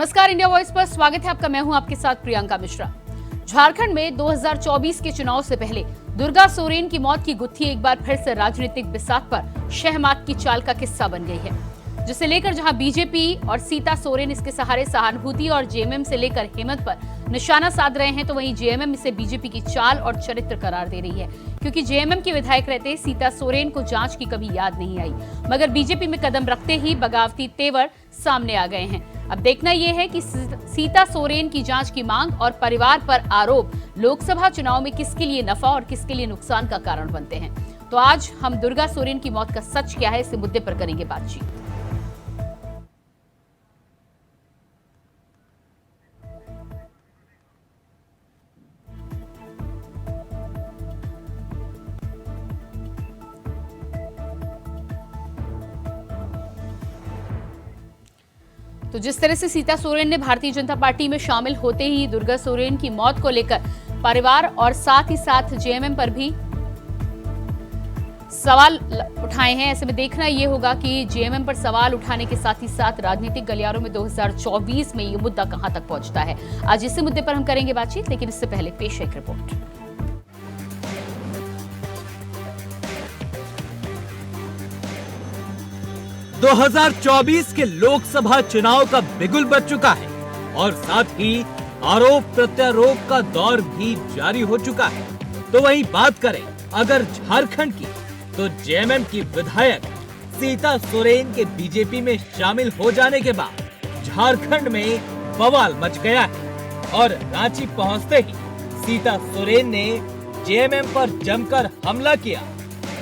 नमस्कार, India voice पर स्वागत है आपका। मैं हूं आपके साथ प्रियंका मिश्रा। झारखंड में 2024 के चुनाव से पहले दुर्गा सोरेन की मौत की गुत्थी एक बार फिर से राजनीतिक बिसात पर शहमात की चाल का किस्सा बन गई है, जिसे लेकर जहां बीजेपी और सीता सोरेन इसके सहारे सहानुभूति और जेएमएम से लेकर हेमंत पर निशाना साध रहे हैं, तो वहीं जेएमएम इसे बीजेपी की चाल और चरित्र करार दे रही है, क्योंकि जेएमएम के विधायक रहते सीता सोरेन को जांच की कभी याद नहीं आई, मगर बीजेपी में कदम रखते ही बगावती तेवर सामने आ गए हैं। अब देखना यह है कि सीता सोरेन की जांच की मांग और परिवार पर आरोप लोकसभा चुनाव में किसके लिए नफा और किसके लिए नुकसान का कारण बनते हैं। तो आज हम दुर्गा सोरेन की मौत का सच क्या है, इस मुद्दे पर करेंगे बातचीत। तो जिस तरह से सीता सोरेन ने भारतीय जनता पार्टी में शामिल होते ही दुर्गा सोरेन की मौत को लेकर परिवार और साथ ही साथ जेएमएम पर भी सवाल उठाए हैं, ऐसे में देखना यह होगा कि जेएमएम पर सवाल उठाने के साथ ही साथ राजनीतिक गलियारों में 2024 में ये मुद्दा कहां तक पहुंचता है। आज इसी मुद्दे पर हम करेंगे बातचीत, लेकिन इससे पहले पेश है एक रिपोर्ट। – 2024 के लोकसभा चुनाव का बिगुल बज चुका है और साथ ही आरोप प्रत्यारोप का दौर भी जारी हो चुका है। तो वहीं बात करें अगर झारखंड की, तो जेएमएम की विधायक सीता सोरेन के बीजेपी में शामिल हो जाने के बाद झारखंड में बवाल मच गया है और रांची पहुंचते ही सीता सोरेन ने जेएमएम पर जमकर हमला किया।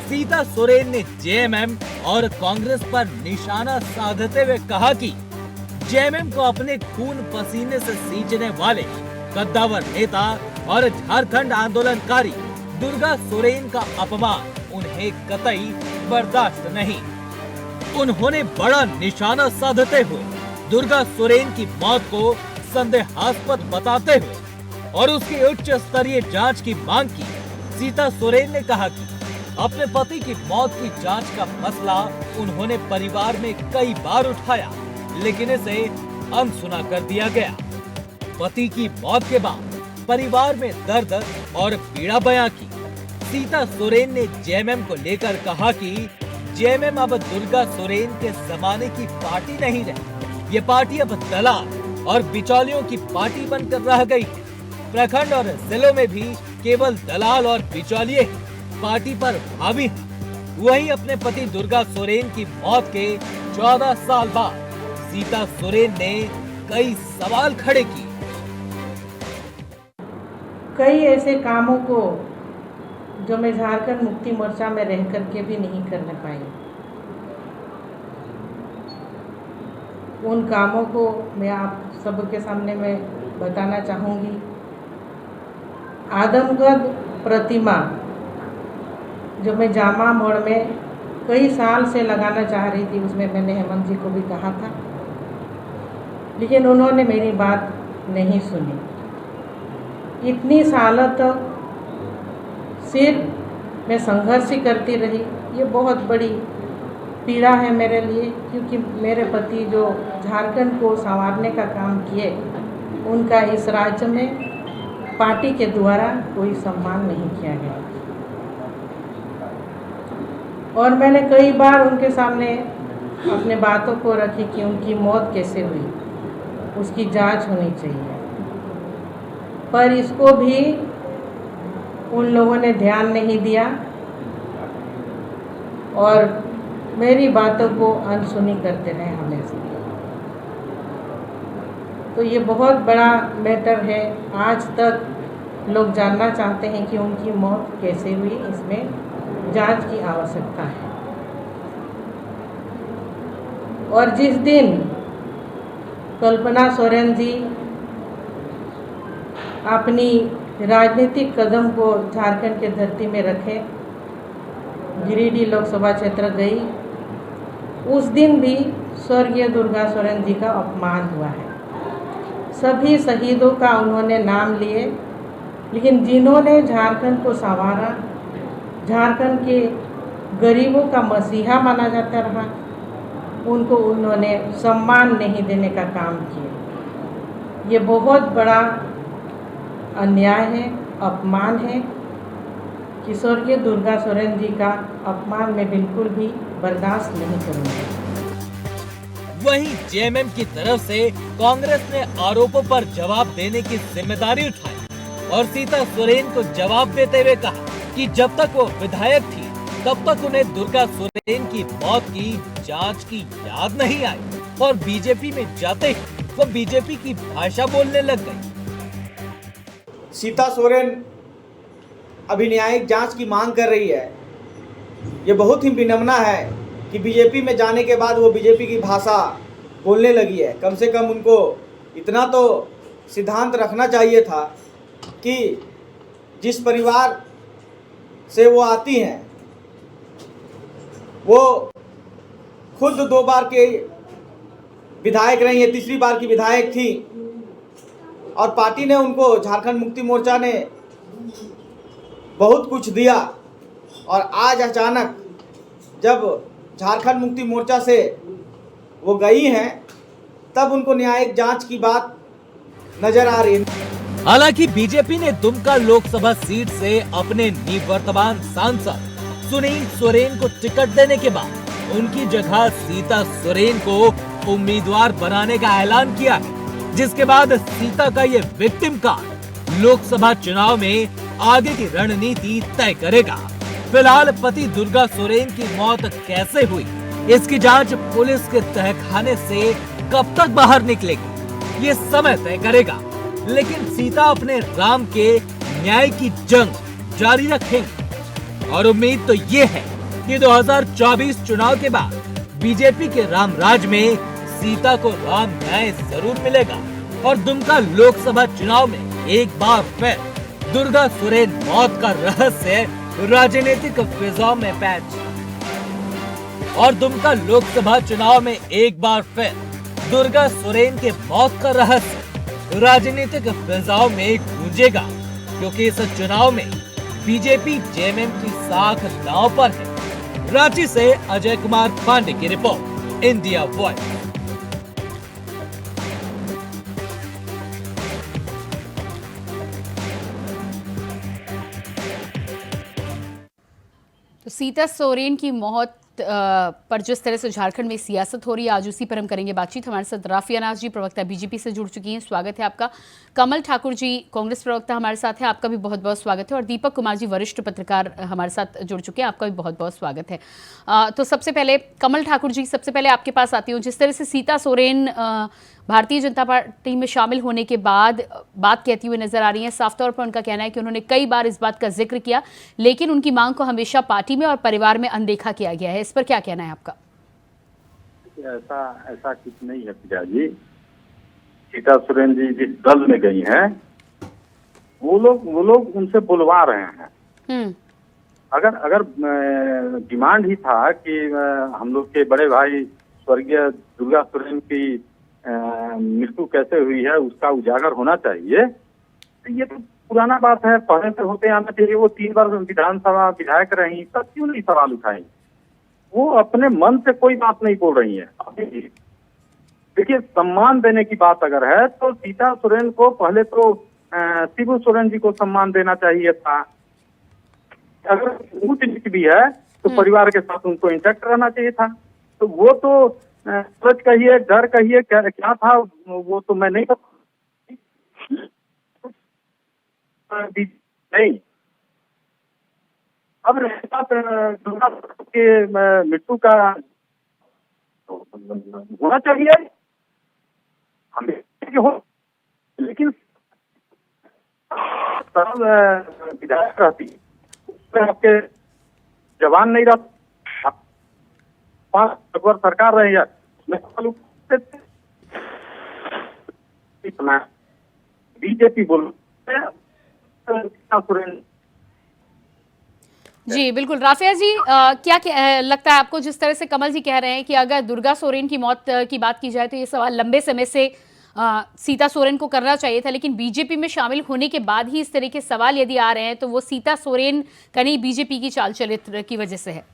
सीता सोरेन ने जेएमएम और कांग्रेस पर निशाना साधते हुए कहा कि जेएमएम को अपने खून पसीने से सींचने वाले कद्दावर नेता और झारखंड आंदोलनकारी दुर्गा सोरेन का अपमान उन्हें कतई बर्दाश्त नहीं। उन्होंने बड़ा निशाना साधते हुए दुर्गा सोरेन की मौत को संदेहास्पद बताते हुए और उसकी उच्च स्तरीय जांच की मांग की। सीता सोरेन ने कहा कि अपने पति की मौत की जांच का मसला उन्होंने परिवार में कई बार उठाया, लेकिन इसे अनसुना कर दिया गया। पति की मौत के बाद परिवार में दर्द और पीड़ा बयां की। सीता सोरेन ने जेएमएम को लेकर कहा कि जेएमएम अब दुर्गा सोरेन के जमाने की पार्टी नहीं रही। ये पार्टी अब दलाल और बिचौलियों की पार्टी बनकर रह गई है। प्रखंड और जिलों में भी केवल दलाल और बिचौलिए पार्टी पर हावी है। वहीं अपने पति दुर्गा सोरेन की मौत के 14 साल बाद सीता सोरेन ने कई सवाल खड़े किए। कई ऐसे कामों को जो मैं झारखंड मुक्ति मोर्चा में रह करके भी नहीं करने पाई, उन कामों को मैं आप सबके सामने में बताना चाहूँगी। आदमगढ़ प्रतिमा जो मैं जामा मोड़ में कई साल से लगाना चाह रही थी, उसमें मैंने हेमंत जी को भी कहा था, लेकिन उन्होंने मेरी बात नहीं सुनी। इतनी सालों तक सिर्फ मैं संघर्ष ही करती रही। ये बहुत बड़ी पीड़ा है मेरे लिए, क्योंकि मेरे पति जो झारखंड को संवारने का काम किए, उनका इस राज्य में पार्टी के द्वारा कोई सम्मान नहीं किया गया। और मैंने कई बार उनके सामने अपने बातों को रखी कि उनकी मौत कैसे हुई, उसकी जांच होनी चाहिए, पर इसको भी उन लोगों ने ध्यान नहीं दिया और मेरी बातों को अनसुनी करते रहे हमेशा। तो ये बहुत बड़ा मैटर है। आज तक लोग जानना चाहते हैं कि उनकी मौत कैसे हुई, इसमें जांच की आवश्यकता है। और जिस दिन कल्पना सोरेन जी अपनी राजनीतिक कदम को झारखंड के धरती में रखे, गिरिडीह लोकसभा क्षेत्र गई, उस दिन भी स्वर्गीय दुर्गा सोरेन जी का अपमान हुआ है। सभी शहीदों का उन्होंने नाम लिए, लेकिन जिन्होंने झारखंड को संवारा, झारखंड के गरीबों का मसीहा माना जाता रहा, उनको उन्होंने सम्मान नहीं देने का काम किया। ये बहुत बड़ा अन्याय है, अपमान है कि स्वर्गीय दुर्गा सोरेन जी का अपमान मैं बिल्कुल भी बर्दाश्त नहीं करूँगी। वहीं जेएमएम की तरफ से कांग्रेस ने आरोपों पर जवाब देने की जिम्मेदारी उठाई और सीता सोरेन को जवाब देते हुए कहा कि जब तक वो विधायक थी तब तक उन्हें दुर्गा सोरेन की मौत की जांच की याद नहीं आई और बीजेपी में जाते ही वो बीजेपी की भाषा बोलने लग गई। सीता सोरेन अभी न्यायिक जांच की मांग कर रही है। ये बहुत ही विनम्रता है कि बीजेपी में जाने के बाद वो बीजेपी की भाषा बोलने लगी है। कम से कम उनको इतना तो सिद्धांत रखना चाहिए था कि जिस परिवार से वो आती हैं वो खुद 2 बार के विधायक रही है, तीसरी बार की विधायक थी और पार्टी ने उनको, झारखंड मुक्ति मोर्चा ने बहुत कुछ दिया और आज अचानक जब झारखंड मुक्ति मोर्चा से वो गई हैं तब उनको न्यायिक जांच की बात नजर आ रही है। हालांकि बीजेपी ने दुमका लोकसभा सीट से अपने निवर्तमान सांसद सुनील सोरेन को टिकट देने के बाद उनकी जगह सीता सोरेन को उम्मीदवार बनाने का ऐलान किया है, जिसके बाद सीता का ये विक्टिम कार्ड लोकसभा चुनाव में आगे की रणनीति तय करेगा। फिलहाल पति दुर्गा सोरेन की मौत कैसे हुई, इसकी जांच पुलिस के तहखाने से कब तक बाहर निकलेगी, ये समय तय करेगा। लेकिन सीता अपने राम के न्याय की जंग जारी रखेंगे और उम्मीद तो ये है कि 2024 चुनाव के बाद बीजेपी के रामराज में सीता को राम न्याय जरूर मिलेगा और दुमका लोकसभा चुनाव में एक बार फिर दुर्गा सोरेन मौत का रहस्य राजनीतिक फिजाओं में पैच और दुमका लोकसभा चुनाव में एक बार फिर दुर्गा सोरेन के मौत का रहस्य राजनीतिक फिजाओं में गूंजेगा, क्योंकि इस चुनाव में बीजेपी जेएमएम की साख दांव पर है। रांची से अजय कुमार पांडे की रिपोर्ट, इंडिया वॉइस। तो सीता सोरेन की मौत पर जिस तरह से झारखंड में सियासत हो रही है, आज उसी पर हम करेंगे बातचीत। हमारे साथ राफिया नाज जी, प्रवक्ता बीजेपी से जुड़ चुकी हैं, स्वागत है आपका। कमल ठाकुर जी, कांग्रेस प्रवक्ता हमारे साथ हैं, आपका भी बहुत बहुत स्वागत है। और दीपक कुमार जी, वरिष्ठ पत्रकार हमारे साथ जुड़ चुके हैं, आपका भी बहुत बहुत स्वागत है। तो सबसे पहले कमल ठाकुर जी, सबसे पहले आपके पास आती हूँ। जिस तरह से सीता सोरेन भारतीय जनता पार्टी में शामिल होने के बाद बात कहती हुई नजर आ रही है, साफ तौर पर उनका कहना है कि उन्होंने कई बार इस बात का जिक्र किया, लेकिन उनकी मांग को हमेशा पार्टी में और परिवार में अनदेखा किया गया है। इस पर क्या कहना है आपका? ऐसा कुछ नहीं है प्रिया जी। सीता सोरेन जी जिस दल में गई हैं वो लोग उनसे बुलवा रहे हैं। अगर डिमांड ही था कि हम लोग के बड़े भाई स्वर्गीय दुर्गा सोरेन की मृत्यु कैसे हुई है उसका उजागर होना चाहिए, तो ये तो पुराना बात है, पहले से होते आना चाहिए। वो 3 बार विधानसभा विधायक रही, तब क्यों नहीं सवाल उठाई? वो अपने मन से कोई बात नहीं बोल रही है। देखिए, सम्मान देने की बात अगर है तो सीता सोरेन को पहले तो शिबू सोरेन जी को सम्मान देना चाहिए था। अगर ऊंच नीच भी है तो परिवार के साथ उनको इंटैक्ट रहना चाहिए था। तो वो तो सोच कहिए, डर कहिए, क्या था वो तो मैं नहीं नहीं। अब दुर्गा के मृत्यु का होना चाहिए हमें हो, लेकिन विधायक रहती उसमें आपके जवान नहीं रहता, 5 वर्ष सरकार रही है, बीजेपी बोल जी बिल्कुल। राफिया जी, क्या लगता है आपको, जिस तरह से कमल जी कह रहे हैं कि अगर दुर्गा सोरेन की मौत की बात की जाए तो ये सवाल लंबे समय से सीता सोरेन को करना चाहिए था, लेकिन बीजेपी में शामिल होने के बाद ही इस तरह के सवाल यदि आ रहे हैं तो वो सीता सोरेन का नहीं, बीजेपी की चाल चरित्र की वजह से है?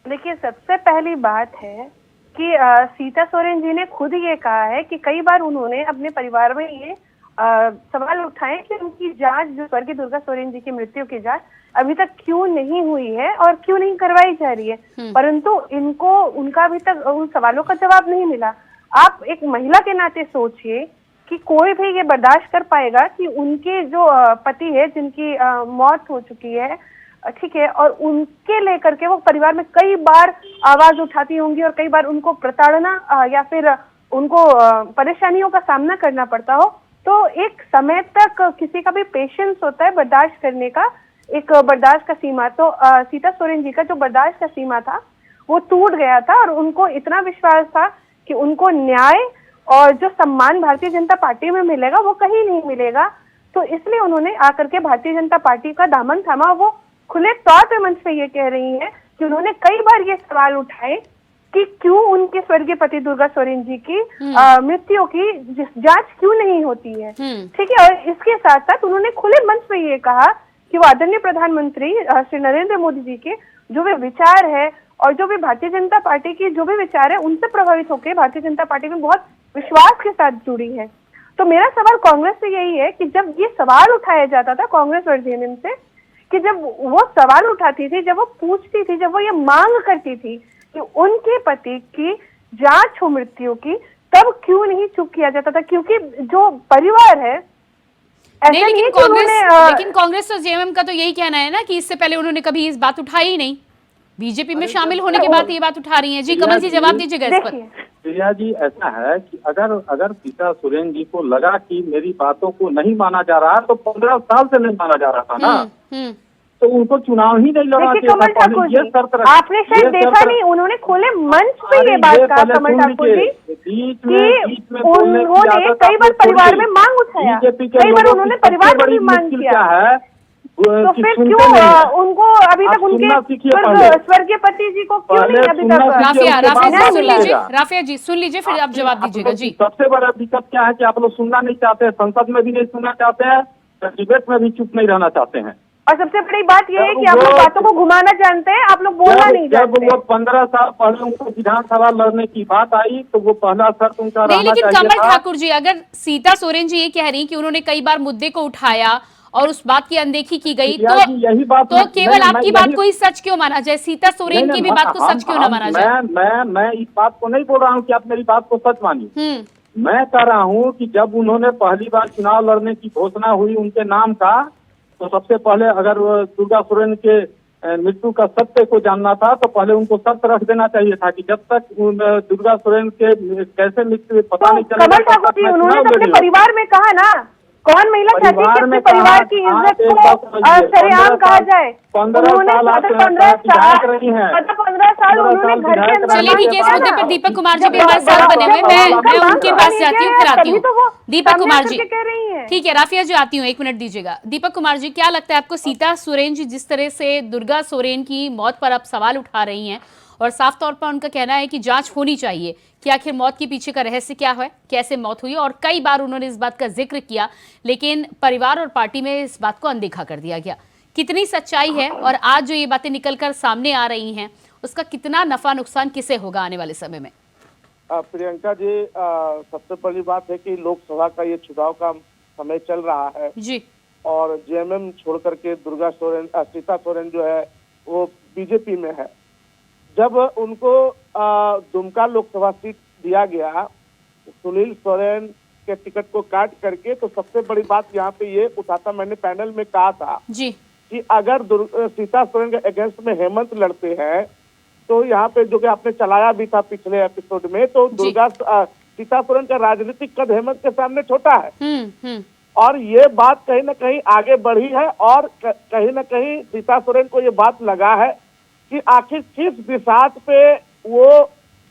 देखिए, सबसे पहली बात है कि सीता सोरेन जी ने खुद ये कहा है कि कई बार उन्होंने अपने परिवार में ये सवाल उठाए कि उनकी जांच, जो स्वर्गीय दुर्गा सोरेन जी की मृत्यु की जांच अभी तक क्यों नहीं हुई है और क्यों नहीं करवाई जा रही है, परंतु इनको उनका अभी तक उन सवालों का जवाब नहीं मिला। आप एक महिला के नाते सोचिए कि कोई भी ये बर्दाश्त कर पाएगा कि उनके जो पति है, जिनकी मौत हो चुकी है, ठीक है, और उनके लेकर के वो परिवार में कई बार आवाज उठाती होंगी और कई बार उनको प्रताड़ना या फिर उनको परेशानियों का सामना करना पड़ता हो, तो एक समय तक किसी का भी पेशेंस होता है बर्दाश्त करने का, एक बर्दाश्त का सीमा। तो सीता सोरेन जी का जो बर्दाश्त का सीमा था वो टूट गया था और उनको इतना विश्वास था कि उनको न्याय और जो सम्मान भारतीय जनता पार्टी में मिलेगा वो कहीं नहीं मिलेगा। तो इसलिए उन्होंने आकर के भारतीय जनता पार्टी का दामन थामा। वो खुले तौर पे मंच पे ये कह रही हैं कि उन्होंने कई बार ये सवाल उठाए कि क्यों उनके स्वर्गीय पति दुर्गा सोरेन जी की मृत्यु की जांच क्यों नहीं होती है, ठीक है। और इसके साथ साथ उन्होंने खुले मंच पे ये कहा कि वो आदरणीय प्रधानमंत्री श्री नरेंद्र मोदी जी के जो भी विचार है और जो भी भारतीय जनता पार्टी की जो भी विचार है उनसे प्रभावित होकर भारतीय जनता पार्टी में बहुत विश्वास के साथ जुड़ी है। तो मेरा सवाल कांग्रेस से यही है कि जब ये सवाल उठाया जाता था कांग्रेस वर्जीनियम से, कि जब वो सवाल उठाती थी, जब वो पूछती थी, जब वो ये मांग करती थी कि उनके पति की जांच हो मृत्यु की, तब क्यों नहीं चुप किया जाता था? क्योंकि जो परिवार है नहीं, लेकिन कांग्रेस और जेएमएम का तो यही कहना है ना कि इससे पहले उन्होंने कभी इस बात उठाई ही नहीं। बीजेपी में शामिल होने के बाद ये बात उठा रही हैं। जी कमल जी, जवाब दीजिएगा इस पर। प्रिया जी, ऐसा है कि अगर सीता सोरेन जी को लगा कि मेरी बातों को नहीं माना जा रहा, तो 15 साल से नहीं माना जा रहा था ना, तो उनको चुनाव ही नहीं लड़ा। आपने शायद देखा नहीं, उन्होंने खुले मंच पे ये बात कहा कमल ठाकुर जी कि उन्होंने कई बार परिवार में मांग उठाया, कई बार उन्होंने परिवार में भी मांग किया है। तो फिर क्यों उनको अभी तक उनके स्वर्गीय पति जी को क्यों नहीं अभी तक? राफिया जी सुन लीजिए, फिर आप जवाब दीजिएगा। जी, सबसे बड़ा दिक्कत क्या है कि आप लोग सुनना नहीं चाहते हैं, संसद में भी नहीं सुनना चाहते हैं, डिबेट में भी चुप नहीं रहना चाहते हैं। और सबसे बड़ी बात यह है कि आप लोग बातों को घुमाना जानते हैं, आप लोग बोलना नहीं जानते। जब वो 15 साल पहले उनको विधानसभा लड़ने की बात आई तो वो पहला शर्त उनका रहना चाहिए था। लेकिन कमल ठाकुर जी, अगर सीता सोरेन जी ये कह रही कि उन्होंने कई बार मुद्दे को उठाया और उस बात की अनदेखी की गई, तो केवल आपकी बात को ही सच क्यों माना जाए? सीता सोरेन की भी बात को सच क्यों ना माना जाए? मैं इस बात को नहीं बोल रहा हूँ कि आप मेरी बात को सच मानिए। मैं कह रहा हूँ कि जब उन्होंने पहली बार चुनाव लड़ने की घोषणा हुई उनके नाम का, तो सबसे पहले अगर दुर्गा सोरेन के मृत्यु का सत्य को जानना था तो पहले उनको शर्त रख देना चाहिए था कि जब तक दुर्गा सोरेन के कैसे मृत्यु पता नहीं चलेगा। कमल ठाकुर जी, उन्होंने तो अपने परिवार में कहा ना, कौन महिला चाहती है कि अपने परिवार की इज्जत को सरेआम कहा जाए? 15 साल उन्होंने घर के अंदर। चलिए ठीक है, इस मुद्दे पर दीपक कुमार जी भी हमारे साथ बने हुए, मैं उनके पास जाती हूँ, फिर आती हूँ। दीपक कुमार जी, ठीक है, राफिया जी आती हूँ, 1 मिनट दीजिएगा। दीपक कुमार जी, क्या लगता है आपको, सीता सोरेन जी जिस तरह से दुर्गा सोरेन की मौत पर अब सवाल उठा रही हैं और साफ तौर पर उनका कहना है कि जांच होनी चाहिए कि आखिर मौत के पीछे का रहस्य क्या है, कैसे मौत हुई, और कई बार उन्होंने इस बात का जिक्र किया लेकिन परिवार और पार्टी में इस बात को अनदेखा कर दिया गया, कितनी सच्चाई है और आज जो ये बातें निकलकर सामने आ रही हैं उसका कितना नफा नुकसान किसे होगा आने वाले समय में? प्रियंका जी, सबसे पहली बात है कि लोकसभा का ये चुनाव का समय चल रहा है जी, और जेएमएम छोड़ करके दुर्गा सोरेन, सीता सोरेन जो है वो बीजेपी में है। जब उनको दुमका लोकसभा सीट दिया गया सुनील सोरेन के टिकट को काट करके, तो सबसे बड़ी बात यहाँ पे ये उठा था, मैंने पैनल में कहा था जी कि अगर सीता सोरेन के अगेंस्ट में हेमंत लड़ते हैं तो यहाँ पे जो कि आपने चलाया भी था पिछले एपिसोड में, तो सीता सोरेन का राजनीतिक कद हेमंत के सामने छोटा है। और ये बात कहीं ना कहीं आगे बढ़ी है और कहीं ना कहीं सीता सोरेन को ये बात लगा है कि आखिर किस बिसात पे वो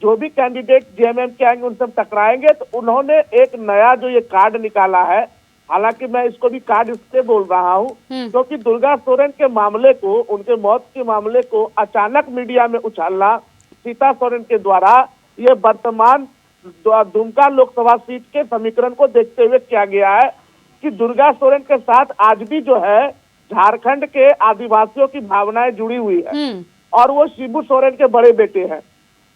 जो भी कैंडिडेट जेएमएम के आएंगे उनसे टकराएंगे। तो उन्होंने एक नया जो ये कार्ड निकाला है, हालांकि मैं इसको भी कार्ड इससे बोल रहा हूँ क्योंकि दुर्गा सोरेन के मामले को, उनके मौत के मामले को अचानक मीडिया में उछालना सीता सोरेन के द्वारा ये वर्तमान दुमका लोकसभा सीट के समीकरण को देखते हुए किया गया है कि दुर्गा सोरेन के साथ आज भी जो है झारखंड के आदिवासियों की भावनाएं जुड़ी हुई है और वो शिबू सोरेन के बड़े बेटे हैं।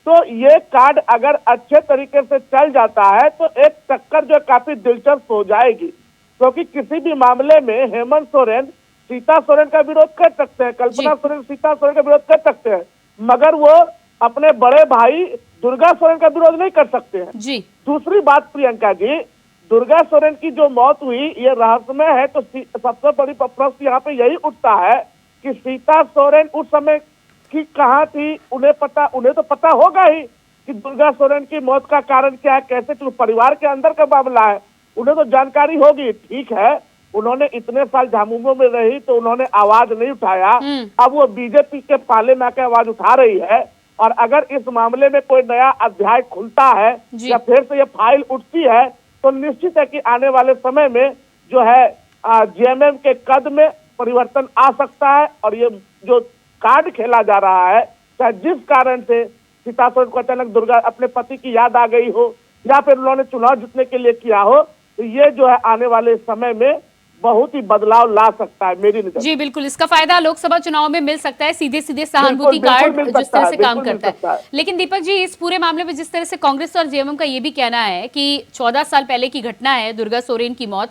तो ये कार्ड अगर अच्छे तरीके से चल जाता है तो एक टक्कर जो काफी दिलचस्प हो जाएगी, क्योंकि किसी भी मामले में हेमंत सोरेन सीता सोरेन का विरोध कर सकते हैं, कल्पना सोरेन सीता सोरेन का विरोध कर सकते हैं, मगर वो अपने बड़े भाई दुर्गा सोरेन का विरोध नहीं कर सकते हैं जी। दूसरी बात प्रियंका जी, दुर्गा सोरेन की जो मौत हुई ये रहस्यमय है, तो सबसे बड़ी प्रश्न यहाँ पे यही उठता है कि सीता सोरेन उस समय की कहाँ थी, उन्हें तो पता होगा ही कि दुर्गा सोरेन की मौत का कारण क्या है, कैसे, क्योंकि परिवार के अंदर का मामला है, उन्हें तो जानकारी होगी। ठीक है, उन्होंने इतने साल झामुमो में रही तो उन्होंने आवाज नहीं उठाया, अब वो बीजेपी के पाले में आके आवाज उठा रही है, और अगर इस मामले में कोई नया अध्याय खुलता है या फिर से ये फाइल उठती है तो निश्चित है कि आने वाले समय में जो है जेएमएम के कद में परिवर्तन आ सकता है, और ये जो कार्ड खेला जा रहा है, चाहे जिस कारण से सीता सोरेन को अचानक दुर्गा अपने पति की याद आ गई हो या फिर उन्होंने चुनाव जीतने के लिए किया हो, तो ये जो है आने वाले समय में बहुत ही बदलाव ला सकता है मेरी नजर। जी बिल्कुल, इसका फायदा लोकसभा चुनाव में मिल सकता है, सीधे सीधे सहानुभूति कार्ड जिस तरह से काम करता है। लेकिन दीपक जी, इस पूरे मामले में जिस तरह से कांग्रेस और जेएमएम का ये भी कहना है कि 14 साल पहले की घटना है दुर्गा सोरेन की मौत,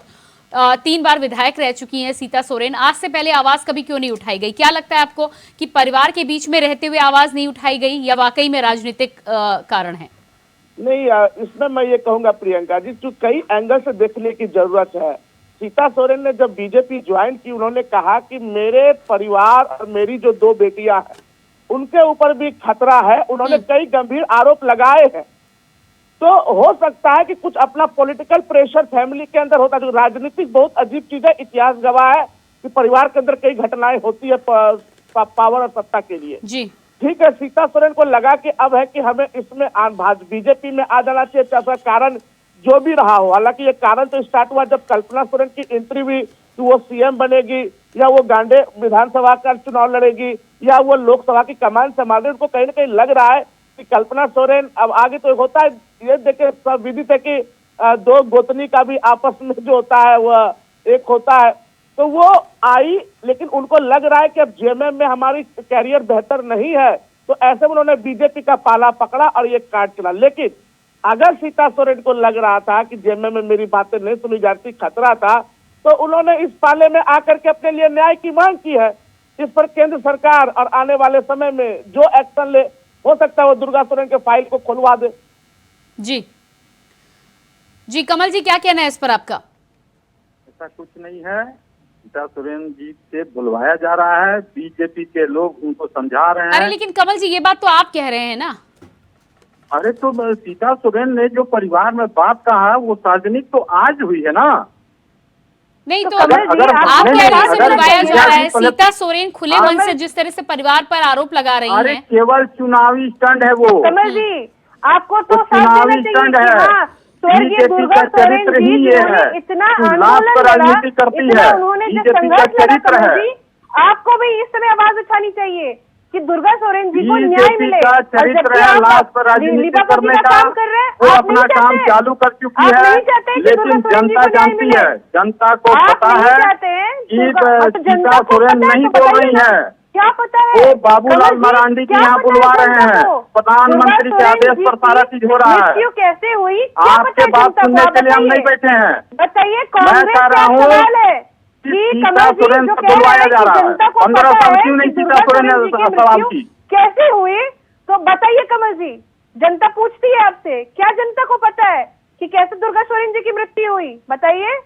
3 बार विधायक रह चुकी हैं सीता सोरेन, आज से पहले आवाज कभी क्यों नहीं उठाई गई? क्या लगता है आपको कि परिवार के बीच में रहते हुए आवाज नहीं उठाई गई या वाकई में राजनीतिक कारण है? नहीं, इसमें मैं ये कहूंगा प्रियंका जी, जो कई एंगल से देखने की जरूरत है। सीता सोरेन ने जब बीजेपी ज्वाइन की, उन्होंने कहा कि मेरे परिवार और मेरी जो 2 बेटियां हैं उनके ऊपर भी खतरा है, उन्होंने कई गंभीर आरोप लगाए हैं। तो हो सकता है कि कुछ अपना पॉलिटिकल प्रेशर फैमिली के अंदर होता है, जो राजनीतिक बहुत अजीब चीज है, इतिहास गवाह है कि परिवार के अंदर कई घटनाएं होती है पावर और सत्ता के लिए। जी ठीक है, सीता सोरेन को लगा कि अब है कि हमें इसमें बीजेपी में आ जाना चाहिए, चाहे कारण जो भी रहा हो। हालांकि ये कारण तो स्टार्ट हुआ जब कल्पना सोरेन की एंट्री हुई कि वो सीएम बनेगी या वो गांडे विधानसभा का चुनाव लड़ेगी या वो लोकसभा की कमान संभाल रही, उनको कहीं ना कहीं लग रहा है कि कल्पना सोरेन अब आगे तो होता है, ये देखे सब विदित है कि 2 गोतनी का भी आपस में जो होता है वह एक होता है, तो वो आई, लेकिन उनको लग रहा है कि अब जेएमएम में हमारी कैरियर बेहतर नहीं है, तो ऐसे में उन्होंने बीजेपी का पाला पकड़ा और ये कार्ड चला। लेकिन अगर सीता सोरेन को लग रहा था कि जेएमएम में मेरी बातें नहीं सुनी जाती, खतरा था, तो उन्होंने इस पाले में आकर के अपने लिए न्याय की मांग की है। इस पर केंद्र सरकार और आने वाले समय में जो एक्शन ले, हो सकता है वो दुर्गा सोरेन के फाइल को खुलवा दे। जी जी, कमल जी क्या कहना है इस पर आपका? ऐसा कुछ नहीं है, सीता सोरेन जी से बुलवाया जा रहा है, बीजेपी के लोग उनको समझा रहे हैं। अरे लेकिन कमल जी, ये बात तो आप कह रहे हैं ना। अरे तो सीता सोरेन ने जो परिवार में बात कहा है वो सार्वजनिक तो आज हुई है ना। नहीं तो अगर आप कह रहे हैं बुलवाया जा रहा है, पहले- सीता सोरेन खुले मन से जिस तरह से परिवार पर आरोप लगा रही अरे हैं। केवल चुनावी स्टंट है वो, कमल जी, आपको तो वो साथ चुनावी देना चाहिए स्टंट कि है। हाँ, स्वर्गीय बीजेपी दुर्गा का सोरेन चरित्र जी ही ये जिन्होंने है, इतना लाश आंदोलन पर लड़ा, राजनीति करती इतना है, उन्होंने जो बीजेपी का संघर्ष लड़ा, चरित्र कमल है। जी आपको भी इस समय आवाज उठानी चाहिए कि दुर्गा सोरेन जी को न्याय बीजेपी मिले। का और चरित्र जबकि है आप लाश पर राजनीति लीपापति करने का का, काम कर रहे हैं, वो आप अपना नहीं काम चाहते? चालू कर चुकी आप है, नहीं चाहते कि लेकिन दुर्गा सोरेन जी जनता को न्याय जानती मिले? है, जनता को आप पता नहीं है चाहते हैं कि जनता सीता को सोरेन पता है, नहीं तो बोल बताइए रही ना। है, क्या पता है? वो बाबूलाल कमल जी, मरांडी क्या जी यहाँ पता बुलवा है रहे जनता हैं, को? प्रधानमंत्री के दुर्गा आदेश सोरेन पर सारा जी चीज हो रहा है। मृत्यु कैसे हुई, क्या पता आपके है बात जनता को? सुनने आप के लिए हम नहीं बताइए। बैठे हैं। बताइए, मैं कांग्रेस कह का रहा हूँ सवाल है कि कि सीता कमल जी सोरेन जो से कह रहे बुलवाया हैं जा कि रहा है, जनता को 15 पता साल है क्यों नहीं कि सीता दुर्गा सोरेन सोरेन ने जी की सवाल मृत्यु की? कैसे हुई, तो बताइए कमल जी। जनता पूछती है आपसे, क्या जनता को पता है कि कैसे दुर्गा सोरेन जी की मृत्यु हुई? बताइए।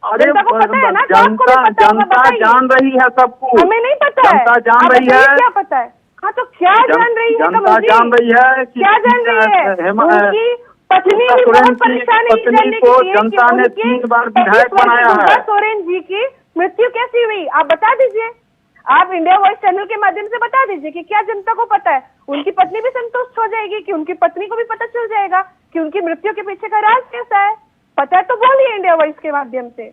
अरे जनता को पता है ना, तो आपको भी जनता पता होगा, जनता बताइए। जान रही है सब कुछ, हमें नहीं पता है, जनता जान आप रही बताइए है, क्या पता है? हाँ, तो क्या जान रही है जनता कमल जी? जान रही है कि क्या जान रही है? उनकी पत्नी सीता भी सोरेन बहुत की परेशान है ये पत्नी जानने को के लिए कि जनता ने उनके 3 बार पति विधायक स्वर्गीय बनाया दुर्गा है। सोरेन जी की मृत्यु कैसी हुई, आप बता दीजिए। आप इंडिया वॉइस चैनल के माध्यम से बता दीजिए कि क्या जनता को पता है। उनकी पत्नी भी संतुष्ट हो जाएगी कि उनकी पत्नी को भी पता चल जाएगा कि उनकी मृत्यु के पीछे का राज कैसा है। पता है तो बोलिए इंडिया वॉइस के माध्यम से।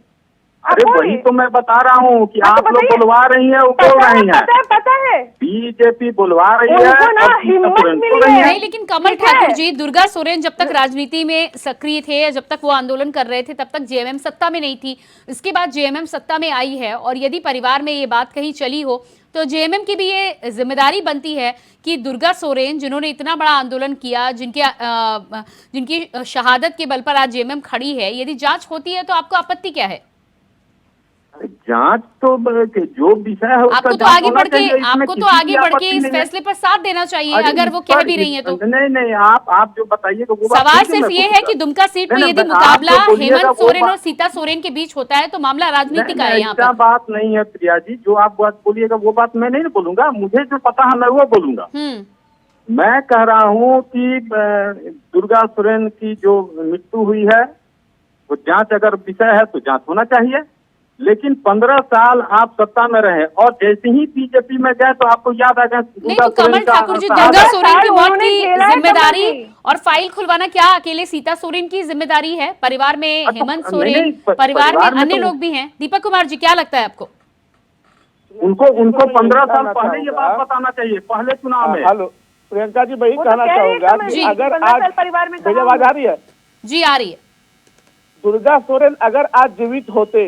अरे वही तो मैं बता रहा हूँ कि आप लोग बुलवा रही हैं, वो बोल रही हैं। पता है बीजेपी बुलवा रही है उनको ना और हिम्मत सीता सोरेन मिली बोल रही है। हैं। नहीं, लेकिन कमल ठीक है। ठाकुर जी, दुर्गा सोरेन जब तक राजनीति में सक्रिय थे, जब तक वो आंदोलन कर रहे थे, तब तक जेएमएम सत्ता में नहीं थी। इसके बाद जेएमएम सत्ता में आई है, और यदि परिवार में ये बात कहीं चली हो तो जेएमएम की भी ये जिम्मेदारी बनती है कि दुर्गा सोरेन, जिन्होंने इतना बड़ा आंदोलन किया, जिनकी शहादत के बल पर आज जेएमएम खड़ी है, यदि जांच होती है तो आपको आपत्ति क्या है? जांच तो जो विषय है उसका आपको तो जांच आगे होना बढ़ के चाहिए, इसमें आपको तो किसी आगे की बढ़ के आपत्ति इस नहीं है। फैसले पर साथ देना चाहिए, अरे अगर वो इस कह पर- भी रही हैं तो। नहीं, आप जो बताइएगा वो बात सवाल ठीक है, सिर्फ मैं ये है पूछूंगा। कि दुमका सीट पर नहीं, यदि आप जो मुकाबला बोलिएगा हेमंत वो सोरेन और बात- सीता सोरेन के बीच होता है तो मामला राजनीति का है यहाँ ऐसा पर। बात नहीं है प्रिया जी, जो आप बात बोलिएगा वो बात मैं नहीं बोलूंगा, मुझे जो पता है मैं वो बोलूंगा। मैं कह रहा हूँ कि दुर्गा सोरेन की जो मृत्यु हुई है वो जांच अगर विषय है तो जांच होना चाहिए, लेकिन 15 साल आप सत्ता में रहे और जैसे ही बीजेपी में गए तो आपको याद आ गया नहीं तो कमल ठाकुर जी, दुर्गा सोरेन की मौत की जिम्मेदारी और फाइल खुलवाना क्या अकेले सीता सोरेन की जिम्मेदारी है? परिवार में हेमंत सोरेन, परिवार में अन्य लोग भी हैं। दीपक कुमार जी, क्या लगता है आपको? उनको 15 साल पहले ये बात बताना चाहिए, पहले चुनाव में। हेलो प्रियंका जी, वही वो तो कहना कह रही है चाहूंगा जी, कि अगर 15 आज साल परिवार में मेरी कहाँ आवाज आ रही है, जी आ रही है। दुर्गा सोरेन अगर आज जीवित होते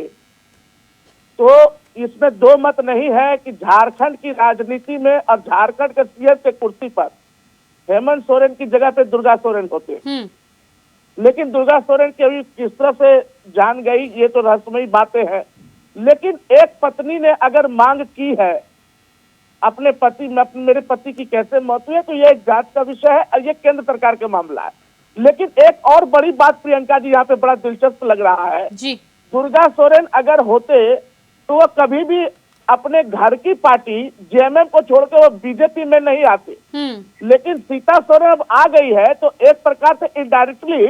तो इसमें दो मत नहीं है कि झारखंड की राजनीति में और झारखंड के सीएम के कुर्सी पर हेमंत सोरेन की जगह पे दुर्गा सोरेन होते। लेकिन दुर्गा सोरेन की अभी किस तरह से जान गई ये तो रहस्यमयी बातें हैं। लेकिन एक पत्नी ने अगर मांग की है अपने पति में, मेरे पति की कैसे मौत हुई है, तो ये एक जांच का विषय है और ये केंद्र सरकार का मामला है। लेकिन एक और बड़ी बात प्रियंका जी यहाँ पे बड़ा दिलचस्प लग रहा है जी, दुर्गा सोरेन अगर होते तो वो कभी भी अपने घर की पार्टी जेएमएम को छोड़कर वो बीजेपी में नहीं आते। लेकिन सीता सोरेन अब आ गई है तो एक प्रकार से इनडायरेक्टली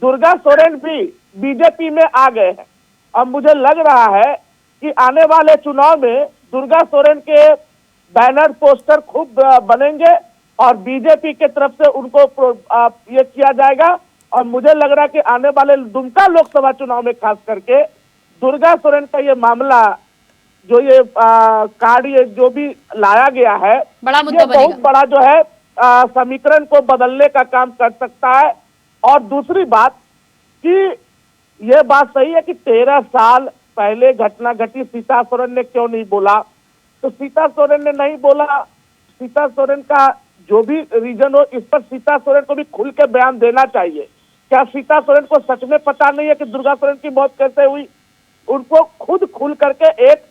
दुर्गा सोरेन भी बीजेपी में आ गए हैं। अब मुझे लग रहा है कि आने वाले चुनाव में दुर्गा सोरेन के बैनर पोस्टर खूब बनेंगे और बीजेपी के तरफ से उनको ये किया जाएगा। और मुझे लग रहा है कि आने वाले दुमका लोकसभा चुनाव में खास करके दुर्गा सोरेन का ये मामला, जो ये कार्ड ये जो भी लाया गया है, बड़ा मुद्दा ये बहुत बनेगा। बड़ा जो है समीकरण को बदलने का काम कर सकता है। और दूसरी बात कि ये बात सही है कि 13 साल पहले घटना घटी, सीता सोरेन ने क्यों नहीं बोला? तो सीता सोरेन ने नहीं बोला, सीता सोरेन का जो भी रीजन हो, इस पर सीता सोरेन को भी खुल के बयान देना चाहिए। क्या सीता सोरेन को सच में पता नहीं है कि दुर्गा सोरेन की मौत कैसे हुई? उनको खुद खुल करके एक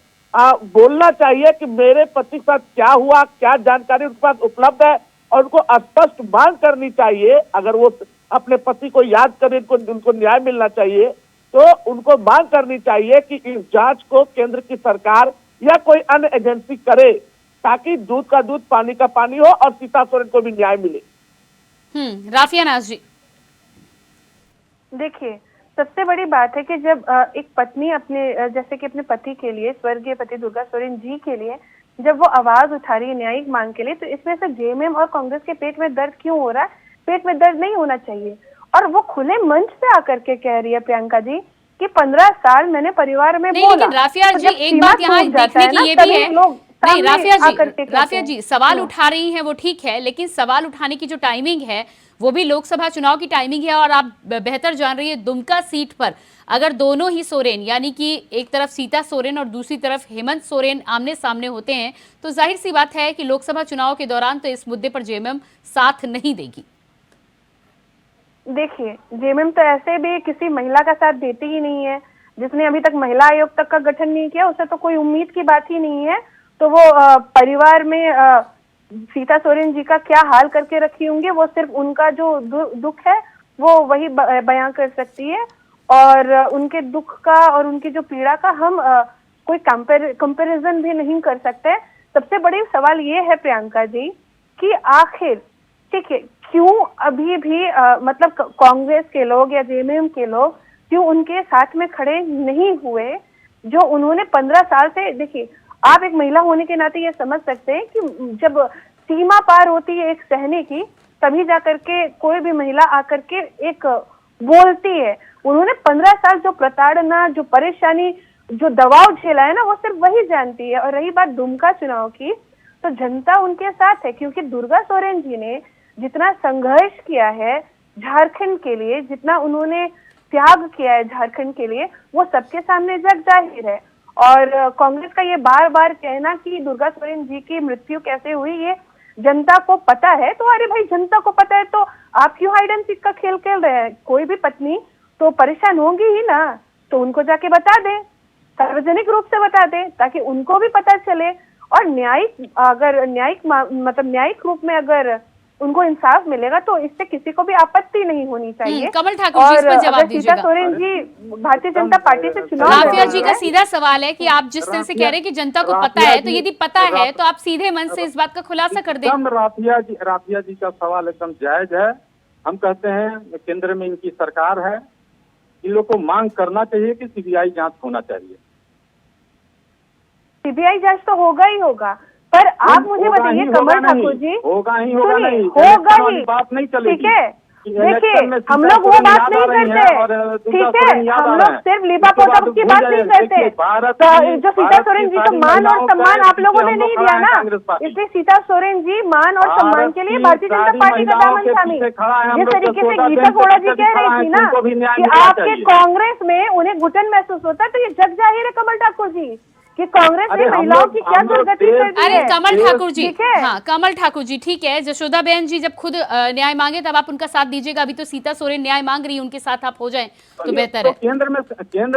बोलना चाहिए कि मेरे पति के साथ क्या हुआ, क्या जानकारी उनके पास उपलब्ध है, और उनको स्पष्ट मांग करनी चाहिए। अगर वो अपने पति को याद करें, उनको न्याय मिलना चाहिए, तो उनको मांग करनी चाहिए कि इस जांच को केंद्र की सरकार या कोई अन्य एजेंसी करे, ताकि दूध का दूध पानी का पानी हो और सीता सोरेन को भी न्याय मिले। राफिया नाज जी, देखिए, सबसे बड़ी बात है कि जब एक पत्नी अपने जैसे कि अपने पति के लिए, स्वर्गीय पति दुर्गा सोरेन जी के लिए जब वो आवाज उठा रही है न्यायिक मांग के लिए, तो इसमें से जेएमएम और कांग्रेस के पेट में दर्द क्यों हो रहा है? पेट में दर्द नहीं होना चाहिए। और वो खुले मंच पे आकर के कह रही है प्रियंका जी कि 15 साल मैंने परिवार में नहीं, बोला। लेकिन राफिया तो जी, जब एक सीमा बात यहाँ टूट जाता देखने है की ना, ये भी तभी है। लोग नहीं, सामने राफिया जी सवाल उठा रही हैं वो ठीक है, लेकिन सवाल उठाने की जो टाइमिंग है वो भी लोकसभा चुनाव की टाइमिंग है। और आप बेहतर जान रही है, दुमका सीट पर अगर दोनों ही सोरेन, यानी कि एक तरफ सीता सोरेन और दूसरी तरफ हेमंत सोरेन आमने सामने होते हैं, तो जाहिर सी बात है कि लोकसभा चुनाव के दौरान तो इस मुद्दे पर जेएमएम साथ नहीं देगी। देखिए, जेएमएम तो ऐसे भी किसी महिला का साथ देती ही नहीं है। जिसने अभी तक महिला आयोग तक का गठन नहीं किया, उसे तो कोई उम्मीद की बात ही नहीं है। तो वो परिवार में सीता सोरेन जी का क्या हाल करके रखी होंगी, वो सिर्फ उनका जो दुख है वो वही बयां कर सकती है। और उनके दुख का और उनकी जो पीड़ा का हम कोई कंपैरिजन भी नहीं कर सकते। सबसे बड़ी सवाल ये है प्रियंका जी कि आखिर ठीक है, क्यों अभी भी मतलब कांग्रेस के लोग या जेएमएम के लोग क्यों उनके साथ में खड़े नहीं हुए, जो उन्होंने 15 साल से। देखिए, आप एक महिला होने के नाते ये समझ सकते हैं कि जब सीमा पार होती है एक सहने की, तभी जाकर के कोई भी महिला आकर के एक बोलती है। उन्होंने 15 साल जो प्रताड़ना, जो परेशानी जो दबाव झेला है ना वो सिर्फ वही जानती है। और रही बात दुमका चुनाव की, तो जनता उनके साथ है, क्योंकि दुर्गा सोरेन जी ने जितना संघर्ष किया है झारखंड के लिए, जितना उन्होंने त्याग किया है झारखंड के लिए, वो सबके सामने जग जाहिर है। और कांग्रेस का ये बार बार कहना कि दुर्गा सोरेन जी की मृत्यु कैसे हुई ये जनता को पता है, तो अरे भाई जनता को पता है तो आप क्यों हाइड एंड सीक का खेल खेल रहे हैं? कोई भी पत्नी तो परेशान होंगी ही ना, तो उनको जाके बता दें, सार्वजनिक रूप से बता दें, ताकि उनको भी पता चले। और न्यायिक रूप में अगर उनको इंसाफ मिलेगा तो इससे किसी को भी आपत्ति नहीं होनी चाहिए। कमल ठाकुर जी, इस पर जवाब दीजिएगा। सीता सोरेन जी भारतीय जनता पार्टी से चुनाव राफिया जी का सीधा सवाल है कि आप जिस तरह से कह रहे हैं कि जनता को पता है, तो यदि पता है तो आप सीधे मन से इस बात का खुलासा कर दें। राफिया जी का सवाल एकदम जायज है। हम कहते हैं केंद्र में इनकी सरकार है, इन लोग को मांग करना चाहिए कि सीबीआई जांच होना चाहिए। सीबीआई जांच तो होगा ही होगा, पर आप मुझे बताइए कमल ठाकुर जी, होगा ही होगा नहीं, होगा ही, बात नहीं चलेगी। ठीक है, देखिए हम लोग वो बात नहीं करते, ठीक है, हम लोग सिर्फ लिपा पोतप की बात नहीं करते। तो जो सीता सोरेन जी को मान और सम्मान आप लोगों ने नहीं दिया ना, इसलिए सीता सोरेन जी मान और सम्मान के लिए भारतीय जनता पार्टी का दामन थामी। जिस तरीके से गीता कोड़ा जी कह रही थी ना कि आपके कांग्रेस में उन्हें घुटन महसूस होता है, तो ये जग जाहिर है कमल ठाकुर जी कि कांग्रेस ने महिलाओं की क्या दुर्गति कर दी है। अरे कमल ठाकुर जी, हाँ कमल ठाकुर जी, ठीक है, जशोदा बहन जी जब खुद न्याय मांगे तब आप उनका साथ दीजिएगा। अभी तो सीता सोरेन न्याय मांग रही है, उनके साथ आप हो जाएं तो बेहतर है। केंद्र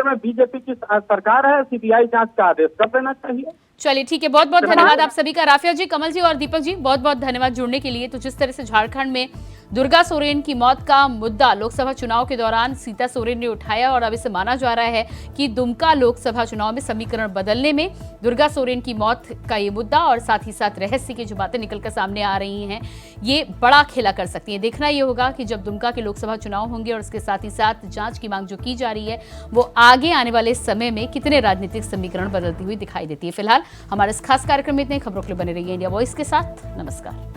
में बीजेपी की सरकार है, सीबीआई जांच का आदेश कर देना चाहिए। चलिए ठीक है, बहुत बहुत धन्यवाद आप सभी का। राफिया जी, कमल जी और दीपक जी, बहुत बहुत धन्यवाद जुड़ने के लिए। तो जिस तरह से झारखंड में दुर्गा सोरेन की मौत का मुद्दा लोकसभा चुनाव के दौरान सीता सोरेन ने उठाया, और अब इसे माना जा रहा है कि दुमका लोकसभा चुनाव में समीकरण बदलने में दुर्गा सोरेन की मौत का ये मुद्दा और साथ ही साथ रहस्य की जो बातें निकलकर सामने आ रही हैं, ये बड़ा खेला कर सकती है। देखना ये होगा कि जब दुमका के लोकसभा चुनाव होंगे और उसके साथ ही साथ जांच की मांग जो की जा रही है वो आगे आने वाले समय में कितने राजनीतिक समीकरण बदलती हुई दिखाई देती है। फिलहाल हमारे इस खास कार्यक्रम में इतने खबरों के लिए बने रहिए इंडिया वॉइस के साथ। नमस्कार।